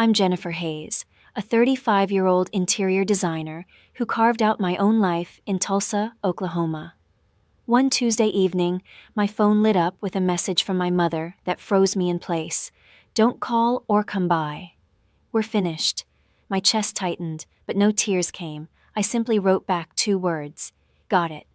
I'm Jennifer Hayes, a 35-year-old interior designer who carved out my own life in Tulsa, Oklahoma. One Tuesday evening, my phone lit up with a message from my mother that froze me in place. "Don't call or come by. We're finished." My chest tightened, but no tears came. I simply wrote back 2 words. Got it.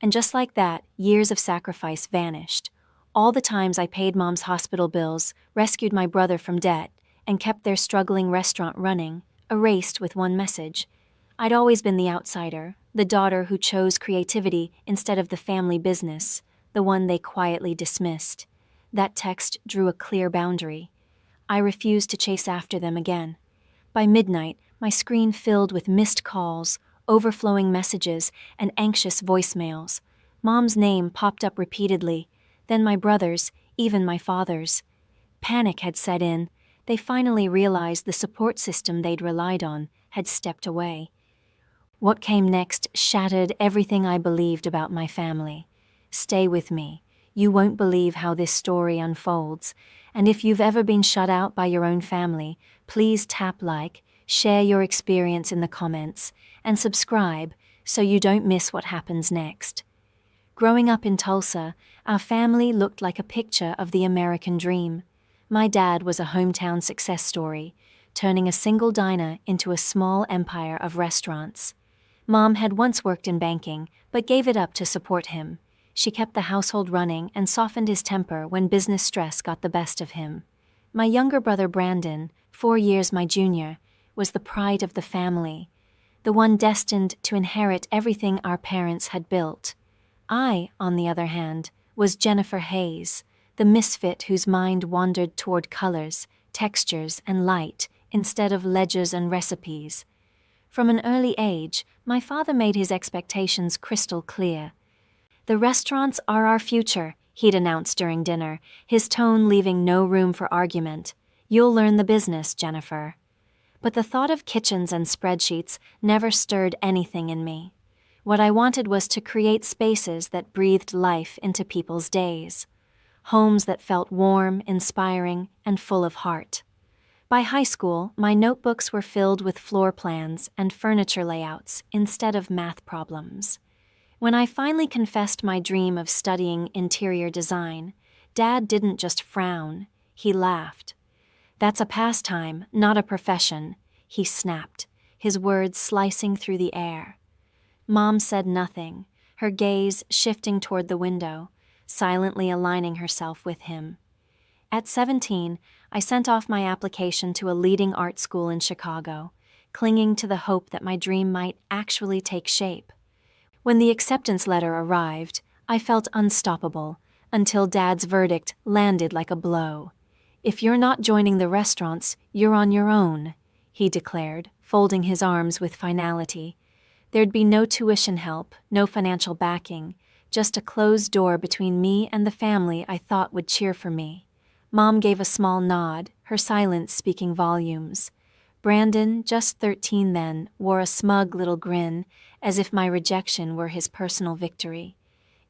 And just like that, years of sacrifice vanished. All the times I paid Mom's hospital bills, rescued my brother from debt, and kept their struggling restaurant running, erased with one message. I'd always been the outsider, the daughter who chose creativity instead of the family business, the one they quietly dismissed. That text drew a clear boundary. I refused to chase after them again. By midnight, my screen filled with missed calls, overflowing messages, and anxious voicemails. Mom's name popped up repeatedly, then my brother's, even my father's. Panic had set in. They finally realized the support system they'd relied on had stepped away. What came next shattered everything I believed about my family. Stay with me. You won't believe how this story unfolds. And if you've ever been shut out by your own family, please tap like, share your experience in the comments, and subscribe so you don't miss what happens next. Growing up in Tulsa, our family looked like a picture of the American dream. My dad was a hometown success story, turning a single diner into a small empire of restaurants. Mom had once worked in banking, but gave it up to support him. She kept the household running and softened his temper when business stress got the best of him. My younger brother Brandon, 4 years my junior, was the pride of the family, the one destined to inherit everything our parents had built. I, on the other hand, was Jennifer Hayes, the misfit whose mind wandered toward colors, textures, and light instead of ledgers and recipes. From an early age, my father made his expectations crystal clear. "The restaurants are our future," he'd announced during dinner, his tone leaving no room for argument. "You'll learn the business, Jennifer." But the thought of kitchens and spreadsheets never stirred anything in me. What I wanted was to create spaces that breathed life into people's days. Homes that felt warm, inspiring, and full of heart. By high school, my notebooks were filled with floor plans and furniture layouts instead of math problems. When I finally confessed my dream of studying interior design, Dad didn't just frown, he laughed. "That's a pastime, not a profession," he snapped, his words slicing through the air. Mom said nothing, her gaze shifting toward the window, silently aligning herself with him. At 17, I sent off my application to a leading art school in Chicago, clinging to the hope that my dream might actually take shape. When the acceptance letter arrived, I felt unstoppable, until Dad's verdict landed like a blow. "If you're not joining the restaurants, you're on your own," he declared, folding his arms with finality. There'd be no tuition help, no financial backing, just a closed door between me and the family I thought would cheer for me. Mom gave a small nod, her silence speaking volumes. Brandon, just 13 then, wore a smug little grin, as if my rejection were his personal victory.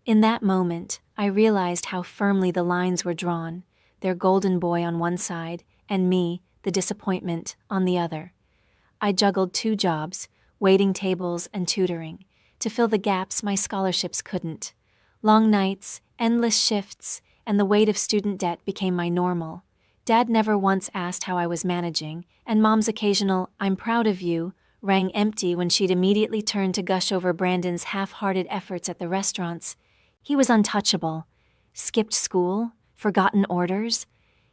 In that moment, I realized how firmly the lines were drawn, their golden boy on one side, and me, the disappointment, on the other. I juggled 2 jobs, waiting tables and tutoring, to fill the gaps my scholarships couldn't. Long nights, endless shifts, and the weight of student debt became my normal. Dad never once asked how I was managing, and Mom's occasional "I'm proud of you" rang empty when she'd immediately turn to gush over Brandon's half-hearted efforts at the restaurants. He was untouchable. Skipped school? Forgotten orders?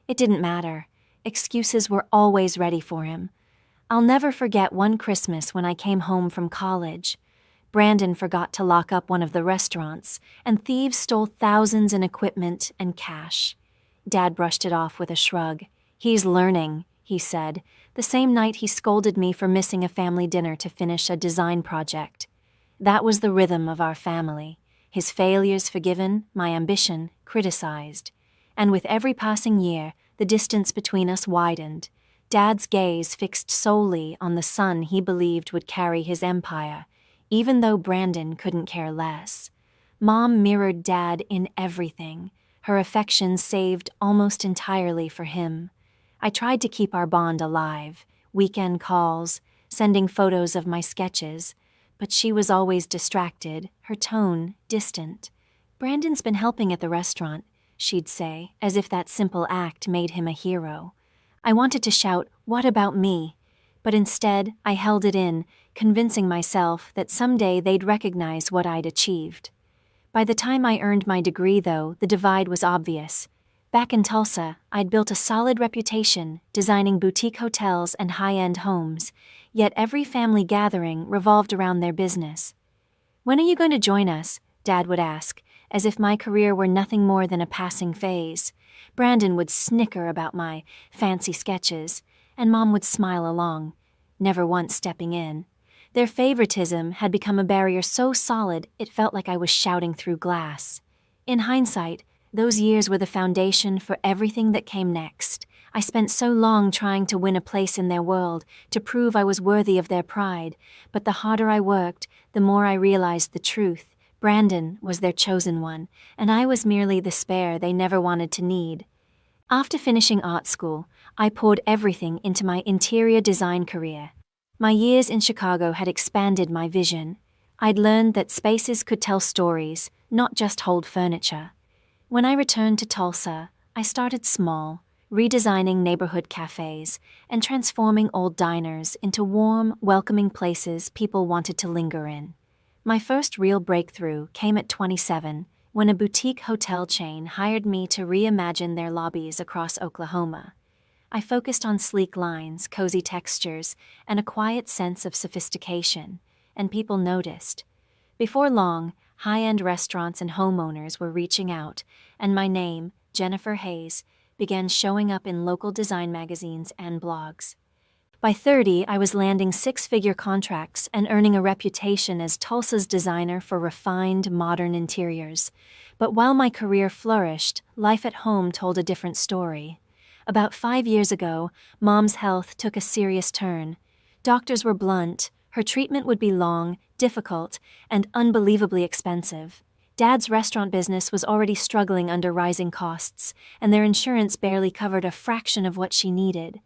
It didn't matter. Excuses were always ready for him. I'll never forget one Christmas when I came home from college. Brandon forgot to lock up one of the restaurants, and thieves stole thousands in equipment and cash. Dad brushed it off with a shrug. "He's learning," he said, the same night he scolded me for missing a family dinner to finish a design project. That was the rhythm of our family. His failures forgiven, my ambition criticized. And with every passing year, the distance between us widened. Dad's gaze fixed solely on the son he believed would carry his empire, even though Brandon couldn't care less. Mom mirrored Dad in everything, her affection saved almost entirely for him. I tried to keep our bond alive, weekend calls, sending photos of my sketches, but she was always distracted, her tone distant. "Brandon's been helping at the restaurant," she'd say, as if that simple act made him a hero. I wanted to shout, "What about me?" But instead, I held it in, convincing myself that someday they'd recognize what I'd achieved. By the time I earned my degree, though, the divide was obvious. Back in Tulsa, I'd built a solid reputation, designing boutique hotels and high-end homes, yet every family gathering revolved around their business. "When are you going to join us?" Dad would ask, as if my career were nothing more than a passing phase. Brandon would snicker about my fancy sketches, and Mom would smile along, never once stepping in. Their favoritism had become a barrier so solid it felt like I was shouting through glass. In hindsight, those years were the foundation for everything that came next. I spent so long trying to win a place in their world, to prove I was worthy of their pride, but the harder I worked, the more I realized the truth. Brandon was their chosen one, and I was merely the spare they never wanted to need. After finishing art school, I poured everything into my interior design career. My years in Chicago had expanded my vision. I'd learned that spaces could tell stories, not just hold furniture. When I returned to Tulsa, I started small, redesigning neighborhood cafes and transforming old diners into warm, welcoming places people wanted to linger in. My first real breakthrough came at 27, when a boutique hotel chain hired me to reimagine their lobbies across Oklahoma. I focused on sleek lines, cozy textures, and a quiet sense of sophistication, and people noticed. Before long, high-end restaurants and homeowners were reaching out, and my name, Jennifer Hayes, began showing up in local design magazines and blogs. By 30, I was landing six-figure contracts and earning a reputation as Tulsa's designer for refined, modern interiors. But while my career flourished, life at home told a different story. About 5 years ago, Mom's health took a serious turn. Doctors were blunt. Her treatment would be long, difficult, and unbelievably expensive. Dad's restaurant business was already struggling under rising costs, and their insurance barely covered a fraction of what she needed.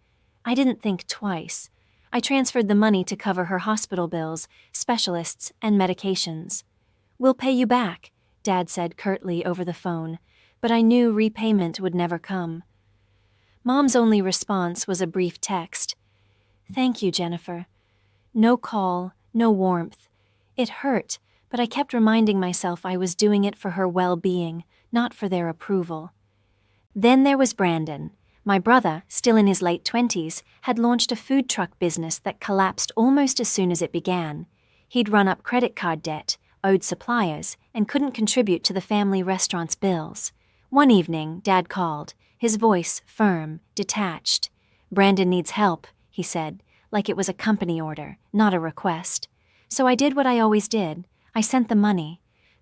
I didn't think twice. I transferred the money to cover her hospital bills, specialists, and medications. "We'll pay you back," Dad said curtly over the phone, but I knew repayment would never come. Mom's only response was a brief text. "Thank you, Jennifer." No call, no warmth. It hurt, but I kept reminding myself I was doing it for her well-being, not for their approval. Then there was Brandon. My brother, still in his late 20s, had launched a food truck business that collapsed almost as soon as it began. He'd run up credit card debt, owed suppliers, and couldn't contribute to the family restaurant's bills. One evening, Dad called, his voice firm, detached. "Brandon needs help," he said, like it was a company order, not a request. So I did what I always did. I sent the money.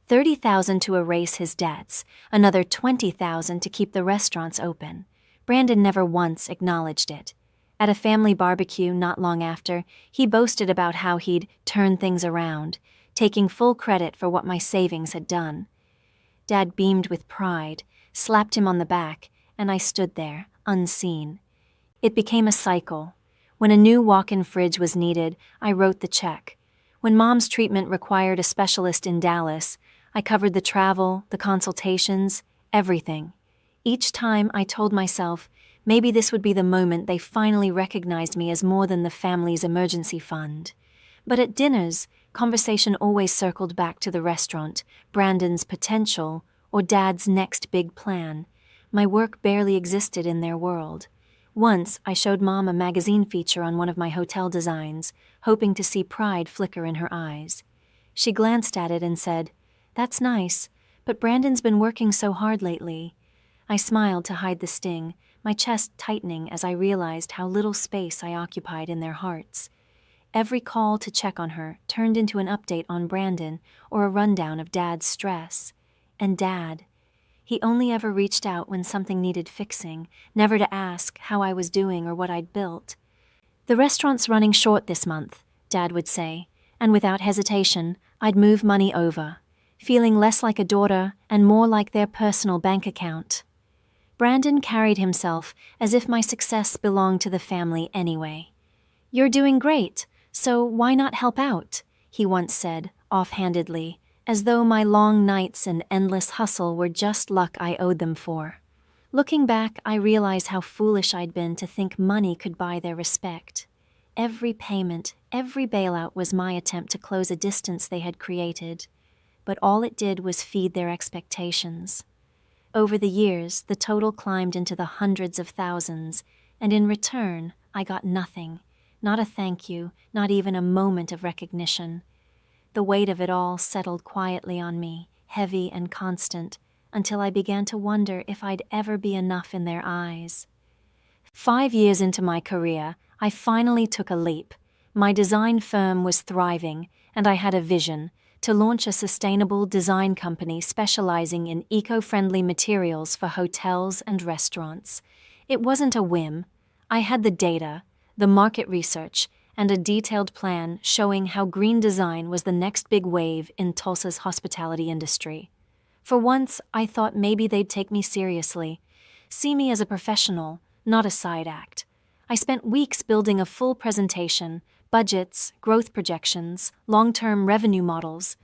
$30,000 to erase his debts, another $20,000 to keep the restaurants open. Brandon never once acknowledged it. At a family barbecue not long after, he boasted about how he'd turned things around, taking full credit for what my savings had done. Dad beamed with pride, slapped him on the back, and I stood there, unseen. It became a cycle. When a new walk-in fridge was needed, I wrote the check. When Mom's treatment required a specialist in Dallas, I covered the travel, the consultations, everything. Each time I told myself, maybe this would be the moment they finally recognized me as more than the family's emergency fund. But at dinners, conversation always circled back to the restaurant, Brandon's potential, or Dad's next big plan. My work barely existed in their world. Once, I showed Mom a magazine feature on one of my hotel designs, hoping to see pride flicker in her eyes. She glanced at it and said, "That's nice, but Brandon's been working so hard lately." I smiled to hide the sting, my chest tightening as I realized how little space I occupied in their hearts. Every call to check on her turned into an update on Brandon or a rundown of Dad's stress. And Dad, he only ever reached out when something needed fixing, never to ask how I was doing or what I'd built. "The restaurant's running short this month," Dad would say, and without hesitation, I'd move money over, feeling less like a daughter and more like their personal bank account. Brandon carried himself as if my success belonged to the family anyway. "You're doing great, so why not help out?" he once said, offhandedly, as though my long nights and endless hustle were just luck I owed them for. Looking back, I realize how foolish I'd been to think money could buy their respect. Every payment, every bailout was my attempt to close a distance they had created, but all it did was feed their expectations. Over the years, the total climbed into the hundreds of thousands, and in return, I got nothing. Not a thank you, not even a moment of recognition. The weight of it all settled quietly on me, heavy and constant, until I began to wonder if I'd ever be enough in their eyes. 5 years into my career, I finally took a leap. My design firm was thriving, and I had a vision to launch a sustainable design company specializing in eco-friendly materials for hotels and restaurants. It wasn't a whim. I had the data, the market research, and a detailed plan showing how green design was the next big wave in Tulsa's hospitality industry. For once, I thought maybe they'd take me seriously, see me as a professional, not a side act. I spent weeks building a full presentation, budgets, growth projections, long-term revenue models.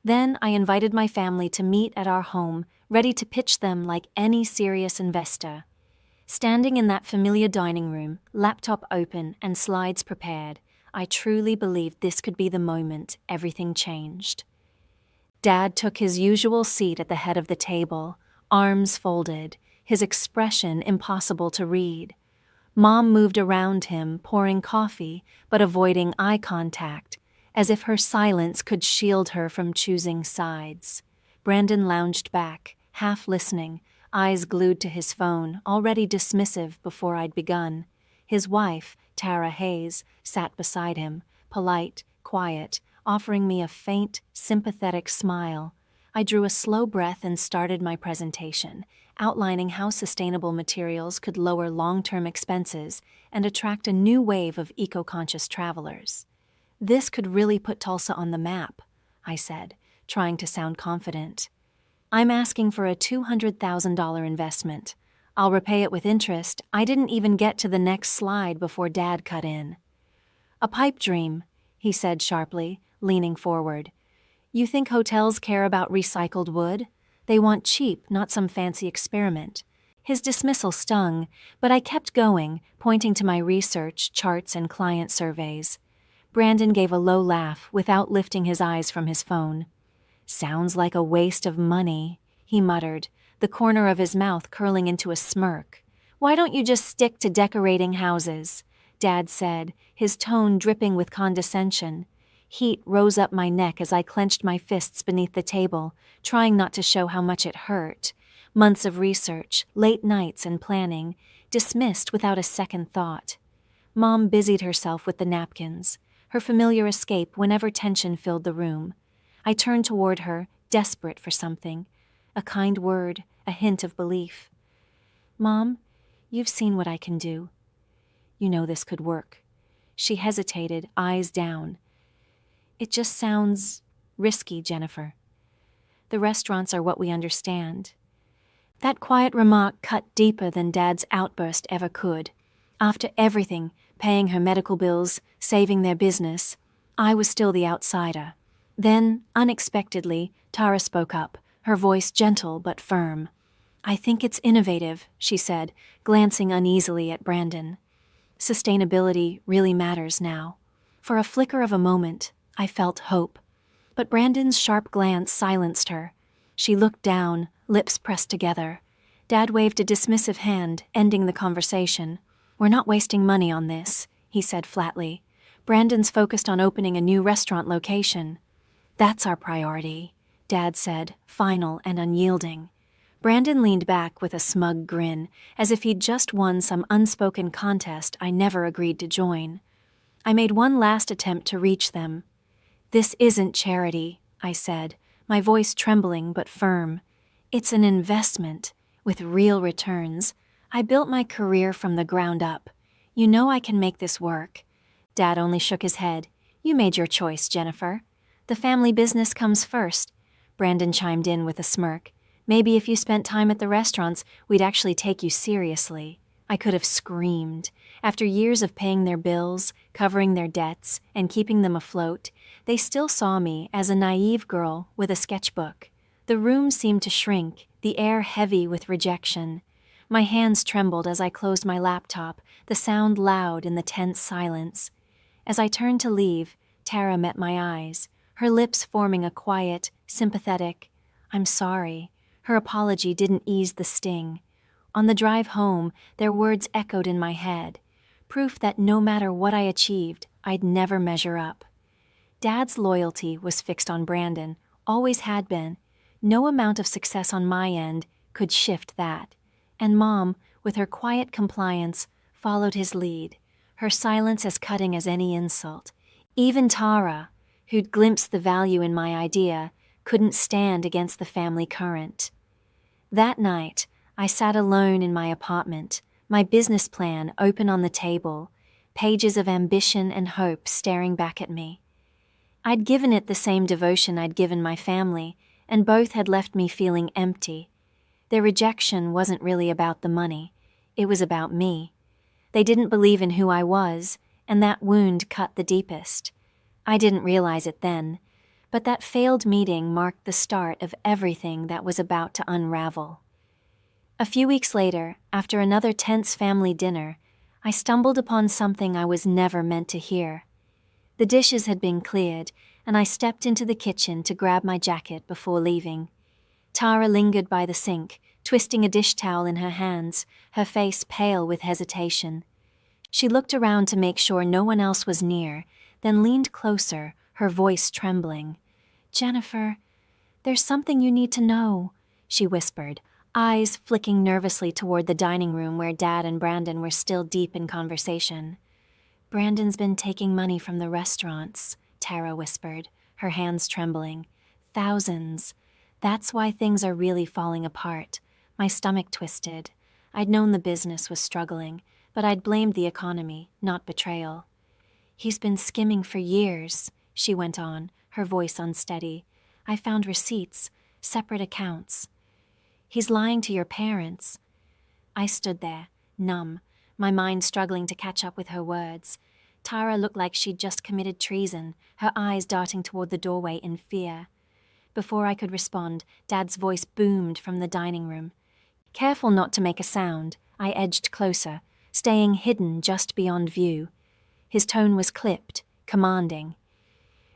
Then I invited my family to meet at our home, ready to pitch them like any serious investor. Standing in that familiar dining room, laptop open and slides prepared, I truly believed this could be the moment everything changed. Dad took his usual seat at the head of the table, arms folded, his expression impossible to read. Mom moved around him, pouring coffee, but avoiding eye contact, as if her silence could shield her from choosing sides. Brandon lounged back, half listening, eyes glued to his phone, already dismissive before I'd begun. His wife, Tara Hayes, sat beside him, polite, quiet, offering me a faint, sympathetic smile. I drew a slow breath and started my presentation, outlining how sustainable materials could lower long-term expenses and attract a new wave of eco-conscious travelers. "This could really put Tulsa on the map," I said, trying to sound confident. "I'm asking for a $200,000 investment. I'll repay it with interest." I didn't even get to the next slide before Dad cut in. "A pipe dream," he said sharply, leaning forward. "You think hotels care about recycled wood? They want cheap, not some fancy experiment." His dismissal stung, but I kept going, pointing to my research, charts, and client surveys. Brandon gave a low laugh without lifting his eyes from his phone. "Sounds like a waste of money," he muttered, the corner of his mouth curling into a smirk. "Why don't you just stick to decorating houses?" Dad said, his tone dripping with condescension. Heat rose up my neck as I clenched my fists beneath the table, trying not to show how much it hurt. Months of research, late nights and planning, dismissed without a second thought. Mom busied herself with the napkins, her familiar escape whenever tension filled the room. I turned toward her, desperate for something. A kind word, a hint of belief. "Mom, you've seen what I can do. You know this could work." She hesitated, eyes down. "It just sounds risky, Jennifer. The restaurants are what we understand." That quiet remark cut deeper than Dad's outburst ever could. After everything, paying her medical bills, saving their business, I was still the outsider. Then, unexpectedly, Tara spoke up, her voice gentle but firm. "I think it's innovative," she said, glancing uneasily at Brandon. "Sustainability really matters now." For a flicker of a moment, I felt hope. But Brandon's sharp glance silenced her. She looked down, lips pressed together. Dad waved a dismissive hand, ending the conversation. "We're not wasting money on this," he said flatly. "Brandon's focused on opening a new restaurant location." "That's our priority," Dad said, final and unyielding. Brandon leaned back with a smug grin, as if he'd just won some unspoken contest I never agreed to join. I made one last attempt to reach them. "This isn't charity," I said, my voice trembling but firm. "It's an investment, with real returns. I built my career from the ground up. You know I can make this work." Dad only shook his head. "You made your choice, Jennifer. The family business comes first." Brandon chimed in with a smirk. Maybe if you spent time at the restaurants, we'd actually take you seriously. I could have screamed. After years of paying their bills, covering their debts, and keeping them afloat, they still saw me as a naive girl with a sketchbook. The room seemed to shrink, the air heavy with rejection. My hands trembled as I closed my laptop, the sound loud in the tense silence. As I turned to leave, Tara met my eyes, her lips forming a quiet, sympathetic, "I'm sorry." Her apology didn't ease the sting. On the drive home, their words echoed in my head, proof that no matter what I achieved, I'd never measure up. Dad's loyalty was fixed on Brandon, always had been. No amount of success on my end could shift that. And Mom, with her quiet compliance, followed his lead, her silence as cutting as any insult. Even Tara, who'd glimpsed the value in my idea, couldn't stand against the family current. That night, I sat alone in my apartment, my business plan open on the table, pages of ambition and hope staring back at me. I'd given it the same devotion I'd given my family, and both had left me feeling empty. Their rejection wasn't really about the money. It was about me. They didn't believe in who I was, and that wound cut the deepest. I didn't realize it then, but that failed meeting marked the start of everything that was about to unravel. A few weeks later, after another tense family dinner, I stumbled upon something I was never meant to hear. The dishes had been cleared, and I stepped into the kitchen to grab my jacket before leaving. Tara lingered by the sink, twisting a dish towel in her hands, her face pale with hesitation. She looked around to make sure no one else was near, then leaned closer, her voice trembling. "Jennifer, there's something you need to know," she whispered, eyes flicking nervously toward the dining room where Dad and Brandon were still deep in conversation. "Brandon's been taking money from the restaurants," Tara whispered, her hands trembling. "Thousands. That's why things are really falling apart." My stomach twisted. I'd known the business was struggling, but I'd blamed the economy, not betrayal. "He's been skimming for years," she went on, her voice unsteady. "I found receipts, separate accounts. He's lying to your parents." I stood there, numb, my mind struggling to catch up with her words. Tara looked like she'd just committed treason, her eyes darting toward the doorway in fear. Before I could respond, Dad's voice boomed from the dining room. Careful not to make a sound, I edged closer, staying hidden just beyond view. His tone was clipped, commanding.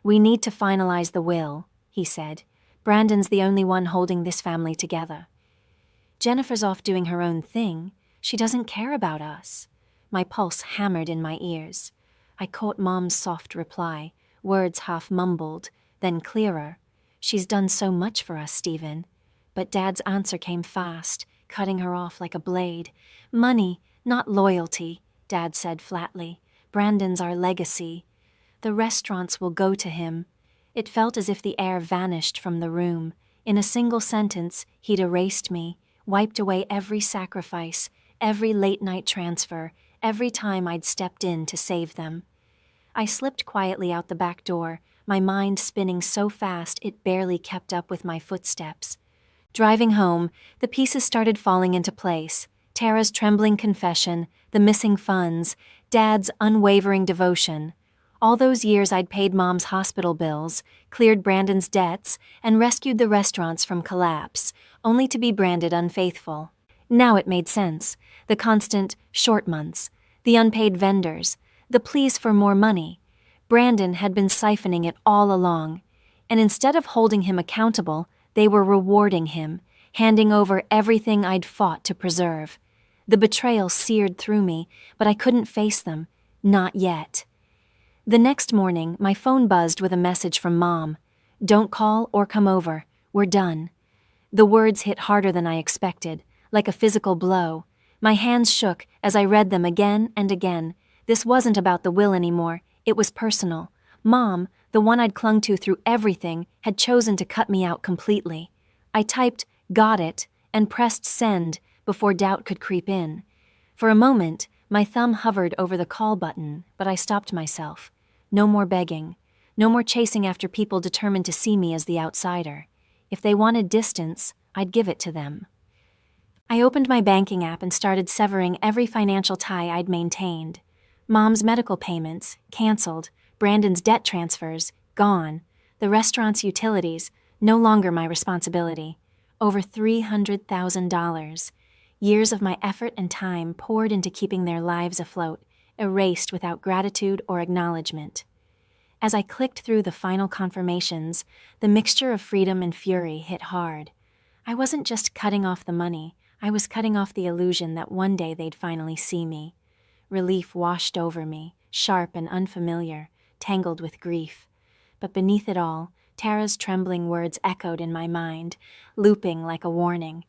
"We need to finalize the will," he said. "Brandon's the only one holding this family together. Jennifer's off doing her own thing. She doesn't care about us." My pulse hammered in my ears. I caught Mom's soft reply, words half mumbled, then clearer. "She's done so much for us, Stephen." But Dad's answer came fast, cutting her off like a blade. "Money, not loyalty," Dad said flatly. "Brandon's our legacy. The restaurants will go to him." It felt as if the air vanished from the room. In a single sentence, he'd erased me, wiped away every sacrifice, every late-night transfer, every time I'd stepped in to save them. I slipped quietly out the back door, my mind spinning so fast it barely kept up with my footsteps. Driving home, the pieces started falling into place. Tara's trembling confession, the missing funds, Dad's unwavering devotion. All those years I'd paid Mom's hospital bills, cleared Brandon's debts, and rescued the restaurants from collapse, only to be branded unfaithful. Now it made sense. The constant short months, the unpaid vendors, the pleas for more money. Brandon had been siphoning it all along, and instead of holding him accountable, they were rewarding him, handing over everything I'd fought to preserve. The betrayal seared through me, but I couldn't face them. Not yet. The next morning, my phone buzzed with a message from Mom. "Don't call or come over. We're done." The words hit harder than I expected, like a physical blow. My hands shook as I read them again and again. This wasn't about the will anymore. It was personal. Mom, the one I'd clung to through everything, had chosen to cut me out completely. I typed, "Got it," and pressed send before doubt could creep in. For a moment, my thumb hovered over the call button, but I stopped myself. No more begging. No more chasing after people determined to see me as the outsider. If they wanted distance, I'd give it to them. I opened my banking app and started severing every financial tie I'd maintained. Mom's medical payments, canceled. Brandon's debt transfers, gone. The restaurant's utilities, no longer my responsibility. Over $300,000. Years of my effort and time poured into keeping their lives afloat, erased without gratitude or acknowledgement. As I clicked through the final confirmations, the mixture of freedom and fury hit hard. I wasn't just cutting off the money, I was cutting off the illusion that one day they'd finally see me. Relief washed over me, sharp and unfamiliar, tangled with grief. But beneath it all, Tara's trembling words echoed in my mind, looping like a warning.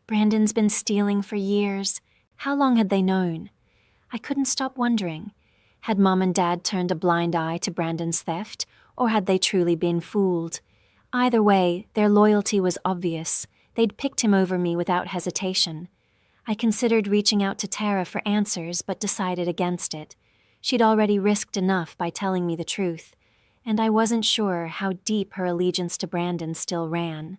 Brandon's been stealing for years. How long had they known? I couldn't stop wondering. Had Mom and Dad turned a blind eye to Brandon's theft, or had they truly been fooled? Either way, their loyalty was obvious. They'd picked him over me without hesitation. I considered reaching out to Tara for answers, but decided against it. She'd already risked enough by telling me the truth, and I wasn't sure how deep her allegiance to Brandon still ran.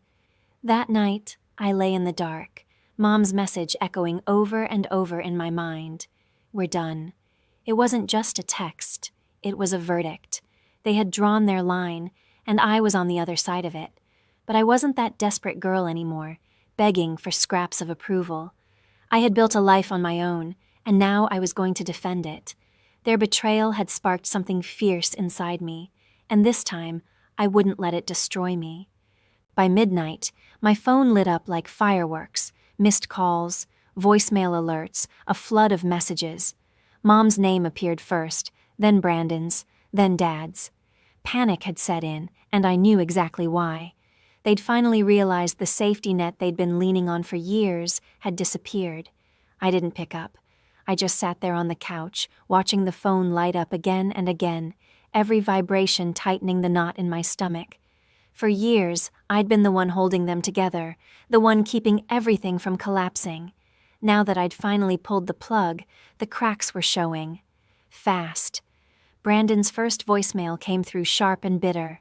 That night, I lay in the dark, Mom's message echoing over and over in my mind. We're done. It wasn't just a text, it was a verdict. They had drawn their line, and I was on the other side of it. But I wasn't that desperate girl anymore, begging for scraps of approval. I had built a life on my own, and now I was going to defend it. Their betrayal had sparked something fierce inside me, and this time, I wouldn't let it destroy me. By midnight, my phone lit up like fireworks, missed calls, voicemail alerts, a flood of messages. Mom's name appeared first, then Brandon's, then Dad's. Panic had set in, and I knew exactly why. They'd finally realized the safety net they'd been leaning on for years had disappeared. I didn't pick up. I just sat there on the couch, watching the phone light up again and again, every vibration tightening the knot in my stomach. For years, I'd been the one holding them together, the one keeping everything from collapsing. Now that I'd finally pulled the plug, the cracks were showing. Fast. Brandon's first voicemail came through sharp and bitter.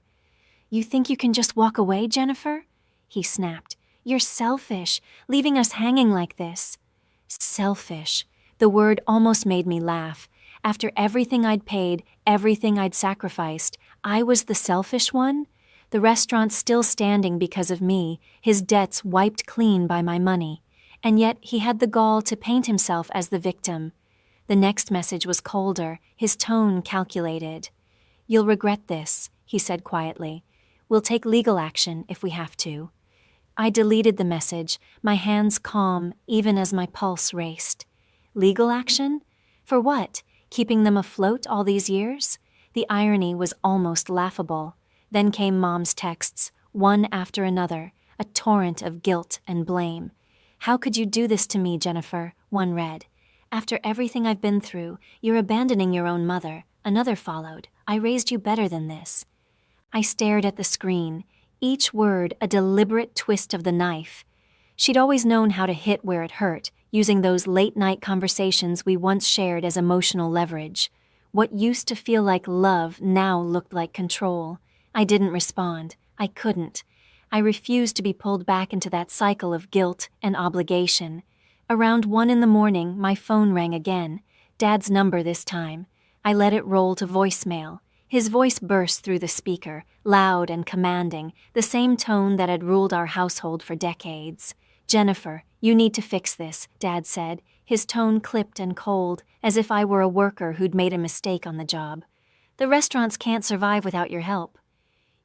"You think you can just walk away, Jennifer?" he snapped. "You're selfish, leaving us hanging like this." Selfish. The word almost made me laugh. After everything I'd paid, everything I'd sacrificed, I was the selfish one? The restaurant still standing because of me, his debts wiped clean by my money. And yet he had the gall to paint himself as the victim. The next message was colder, his tone calculated. "You'll regret this," he said quietly. "We'll take legal action if we have to." I deleted the message, my hands calm even as my pulse raced. Legal action? For what? Keeping them afloat all these years? The irony was almost laughable. Then came Mom's texts, one after another, a torrent of guilt and blame. "How could you do this to me, Jennifer?" one read. "After everything I've been through, you're abandoning your own mother." Another followed. "I raised you better than this." I stared at the screen, each word a deliberate twist of the knife. She'd always known how to hit where it hurt, using those late-night conversations we once shared as emotional leverage. What used to feel like love now looked like control. I didn't respond. I couldn't. I refused to be pulled back into that cycle of guilt and obligation. Around 1 a.m, my phone rang again. Dad's number this time. I let it roll to voicemail. His voice burst through the speaker, loud and commanding, the same tone that had ruled our household for decades. "Jennifer, you need to fix this," Dad said, his tone clipped and cold, as if I were a worker who'd made a mistake on the job. "The restaurants can't survive without your help."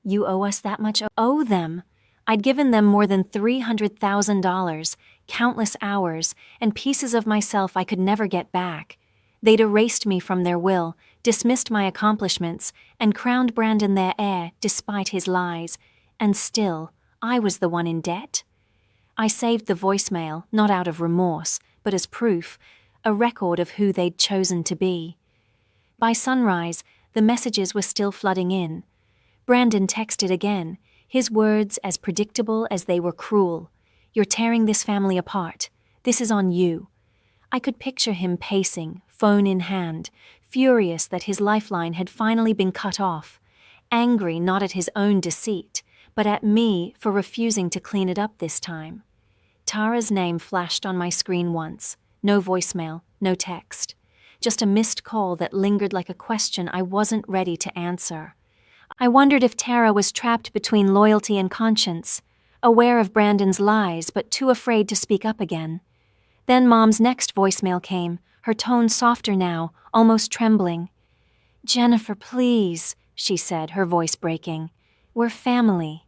"You owe us that much?" "Owe them?" I'd given them more than $300,000, countless hours, and pieces of myself I could never get back. They'd erased me from their will, dismissed my accomplishments, and crowned Brandon their heir despite his lies. And still, I was the one in debt. I saved the voicemail, not out of remorse, but as proof, a record of who they'd chosen to be. By sunrise, the messages were still flooding in. Brandon texted again, his words as predictable as they were cruel. "You're tearing this family apart. This is on you." I could picture him pacing, phone in hand, furious that his lifeline had finally been cut off, angry not at his own deceit, but at me for refusing to clean it up this time. Tara's name flashed on my screen once. No voicemail, no text. Just a missed call that lingered like a question I wasn't ready to answer. I wondered if Tara was trapped between loyalty and conscience, aware of Brandon's lies but too afraid to speak up again. Then Mom's next voicemail came, her tone softer now, almost trembling. "Jennifer, please," she said, her voice breaking. "We're family.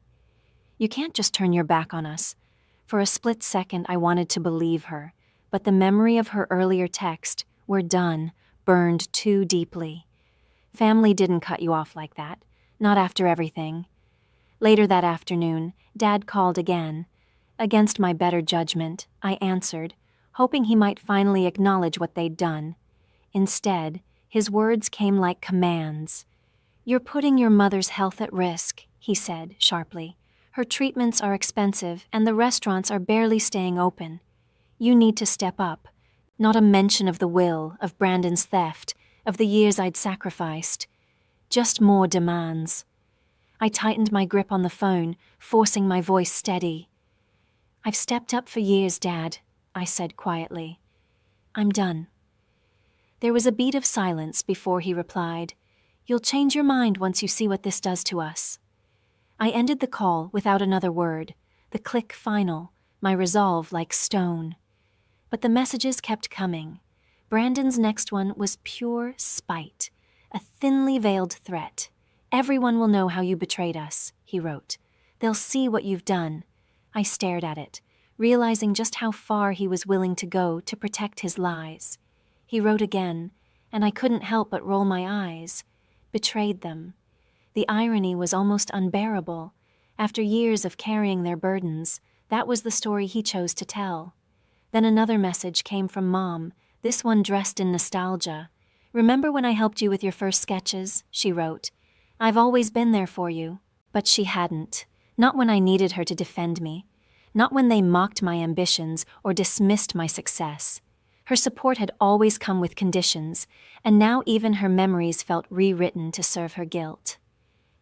You can't just turn your back on us." For a split second I wanted to believe her, but the memory of her earlier text, "We're done," burned too deeply. Family didn't cut you off like that, not after everything. Later that afternoon, Dad called again. Against my better judgment, I answered, hoping he might finally acknowledge what they'd done. Instead, his words came like commands. "You're putting your mother's health at risk," he said sharply. "Her treatments are expensive and the restaurants are barely staying open. You need to step up." Not a mention of the will, of Brandon's theft, of the years I'd sacrificed. Just more demands. I tightened my grip on the phone, forcing my voice steady. "I've stepped up for years, Dad," I said quietly. "I'm done." There was a beat of silence before he replied, "You'll change your mind once you see what this does to us." I ended the call without another word, the click final, my resolve like stone. But the messages kept coming. Brandon's next one was pure spite, a thinly veiled threat. "Everyone will know how you betrayed us," he wrote. "They'll see what you've done." I stared at it, realizing just how far he was willing to go to protect his lies. He wrote again, and I couldn't help but roll my eyes. Betrayed them. The irony was almost unbearable. After years of carrying their burdens, that was the story he chose to tell. Then another message came from Mom, this one dressed in nostalgia. "Remember when I helped you with your first sketches?" she wrote. "I've always been there for you." But she hadn't. Not when I needed her to defend me. Not when they mocked my ambitions or dismissed my success. Her support had always come with conditions, and now even her memories felt rewritten to serve her guilt.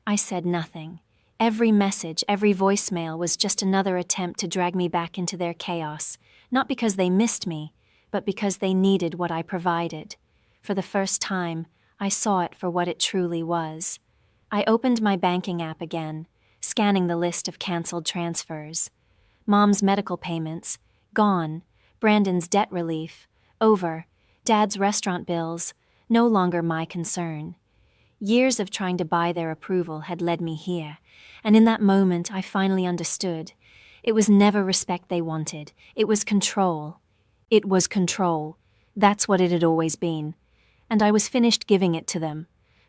I said nothing. Every message, every voicemail was just another attempt to drag me back into their chaos, not because they missed me, but because they needed what I provided. For the first time, I saw it for what it truly was. I opened my banking app again, scanning the list of canceled transfers. Mom's medical payments, gone. Brandon's debt relief, over. Dad's restaurant bills, no longer my concern. Years of trying to buy their approval had led me here, and in that moment I finally understood. It was never respect they wanted. It was control. It was control. That's what it had always been. And I was finished giving it to them.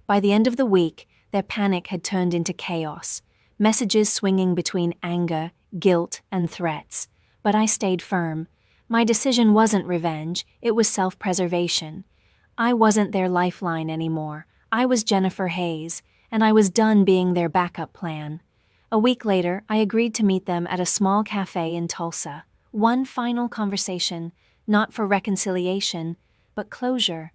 By the end of the week, their panic had turned into chaos, messages swinging between anger, guilt, and threats. But I stayed firm. My decision wasn't revenge, it was self-preservation. I wasn't their lifeline anymore. I was Jennifer Hayes, and I was done being their backup plan. A week later, I agreed to meet them at a small cafe in Tulsa. One final conversation, not for reconciliation, but closure.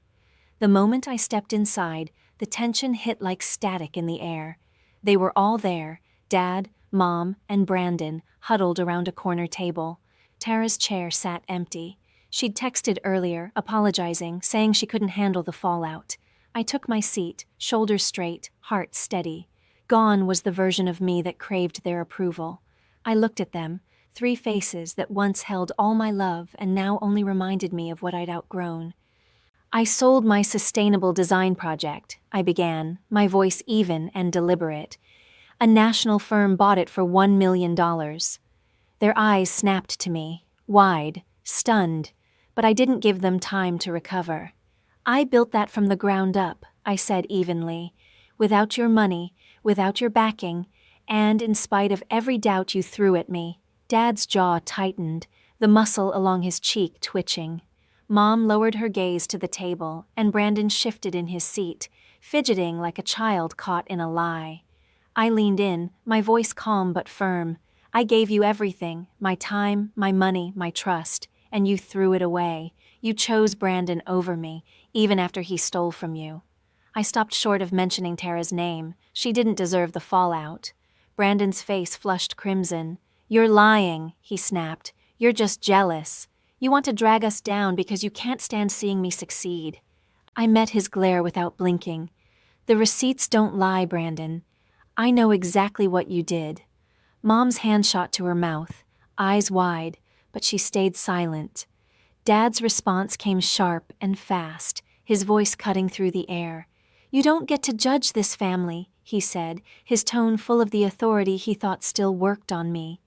The moment I stepped inside, the tension hit like static in the air. They were all there, Dad, Mom, and Brandon, huddled around a corner table. Tara's chair sat empty. She'd texted earlier, apologizing, saying she couldn't handle the fallout. I took my seat, shoulders straight, heart steady. Gone was the version of me that craved their approval. I looked at them, 3 faces that once held all my love and now only reminded me of what I'd outgrown. "I sold my sustainable design project," I began, my voice even and deliberate. "A national firm bought it for $1 million. Their eyes snapped to me, wide, stunned, but I didn't give them time to recover. "I built that from the ground up," I said evenly, "without your money, without your backing, and in spite of every doubt you threw at me." Dad's jaw tightened, the muscle along his cheek twitching. Mom lowered her gaze to the table, and Brandon shifted in his seat, fidgeting like a child caught in a lie. I leaned in, my voice calm but firm. "I gave you everything, my time, my money, my trust, and you threw it away. You chose Brandon over me, even after he stole from you." I stopped short of mentioning Tara's name. She didn't deserve the fallout. Brandon's face flushed crimson. "You're lying," he snapped. "You're just jealous. You want to drag us down because you can't stand seeing me succeed." I met his glare without blinking. "The receipts don't lie, Brandon. I know exactly what you did." Mom's hand shot to her mouth, eyes wide, but she stayed silent. Dad's response came sharp and fast, his voice cutting through the air. "You don't get to judge this family," he said, his tone full of the authority he thought still worked on me.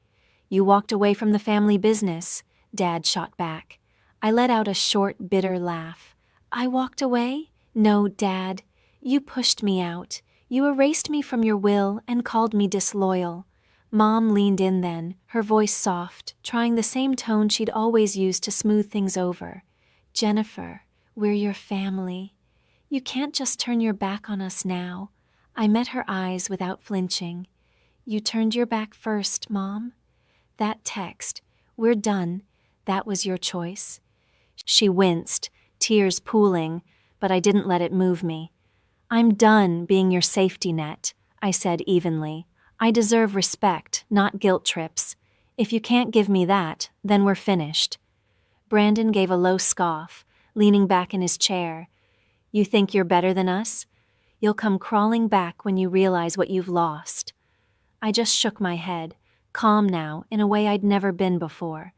"You walked away from the family business," Dad shot back. I let out a short, bitter laugh. "I walked away? No, Dad. You pushed me out. You erased me from your will and called me disloyal." Mom leaned in then, her voice soft, trying the same tone she'd always used to smooth things over. "Jennifer, we're your family. You can't just turn your back on us now." I met her eyes without flinching. "You turned your back first, Mom. That text, 'We're done,' that was your choice." She winced, tears pooling, but I didn't let it move me. "I'm done being your safety net," I said evenly. "I deserve respect, not guilt trips. If you can't give me that, then we're finished." Brandon gave a low scoff, leaning back in his chair. "You think you're better than us? You'll come crawling back when you realize what you've lost." I just shook my head, calm now in a way I'd never been before.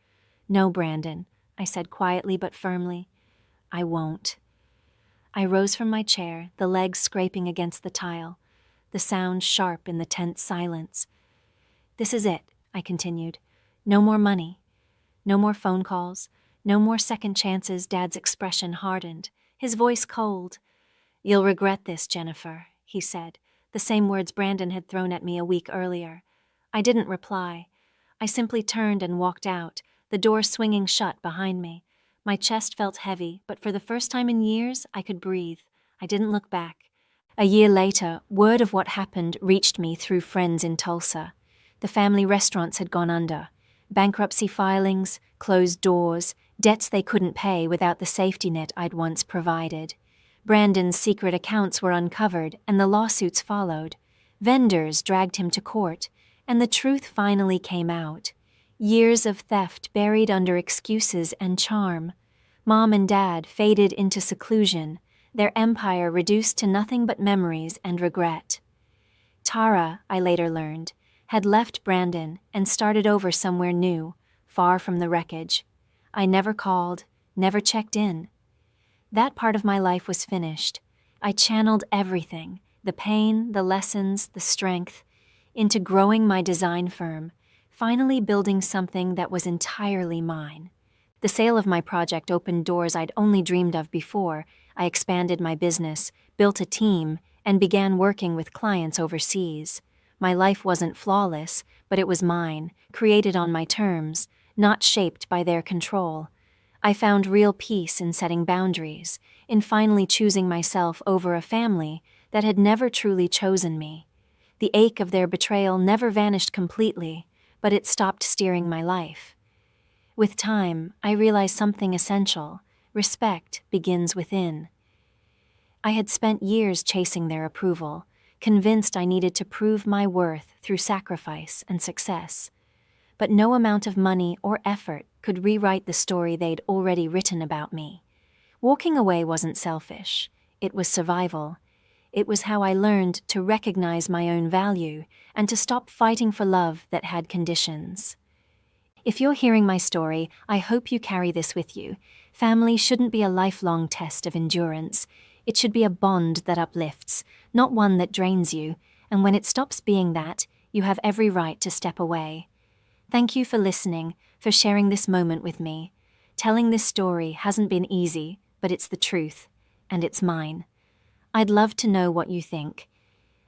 "No, Brandon," I said quietly but firmly. "I won't." I rose from my chair, the legs scraping against the tile, the sound sharp in the tense silence. "This is it," I continued. "No more money. No more phone calls. No more second chances." Dad's expression hardened, his voice cold. "You'll regret this, Jennifer," he said, the same words Brandon had thrown at me a week earlier. I didn't reply. I simply turned and walked out, the door swinging shut behind me. My chest felt heavy, but for the first time in years, I could breathe. I didn't look back. A year later, word of what happened reached me through friends in Tulsa. The family restaurants had gone under. Bankruptcy filings, closed doors, debts they couldn't pay without the safety net I'd once provided. Brandon's secret accounts were uncovered, and the lawsuits followed. Vendors dragged him to court, and the truth finally came out. Years of theft buried under excuses and charm. Mom and Dad faded into seclusion, their empire reduced to nothing but memories and regret. Tara, I later learned, had left Brandon and started over somewhere new, far from the wreckage. I never called, never checked in. That part of my life was finished. I channeled everything, the pain, the lessons, the strength, into growing my design firm, finally building something that was entirely mine. The sale of my project opened doors I'd only dreamed of before. I expanded my business, built a team, and began working with clients overseas. My life wasn't flawless, but it was mine, created on my terms, not shaped by their control. I found real peace in setting boundaries, in finally choosing myself over a family that had never truly chosen me. The ache of their betrayal never vanished completely, but it stopped steering my life. With time, I realized something essential. Respect begins within. I had spent years chasing their approval, convinced I needed to prove my worth through sacrifice and success. But no amount of money or effort could rewrite the story they'd already written about me. Walking away wasn't selfish. It was survival. It was how I learned to recognize my own value and to stop fighting for love that had conditions. If you're hearing my story, I hope you carry this with you. Family shouldn't be a lifelong test of endurance. It should be a bond that uplifts, not one that drains you, and when it stops being that, you have every right to step away. Thank you for listening, for sharing this moment with me. Telling this story hasn't been easy, but it's the truth, and it's mine. I'd love to know what you think.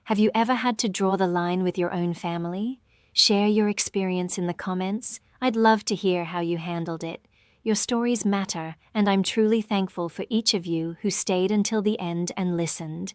Have you ever had to draw the line with your own family? Share your experience in the comments. I'd love to hear how you handled it. Your stories matter, and I'm truly thankful for each of you who stayed until the end and listened.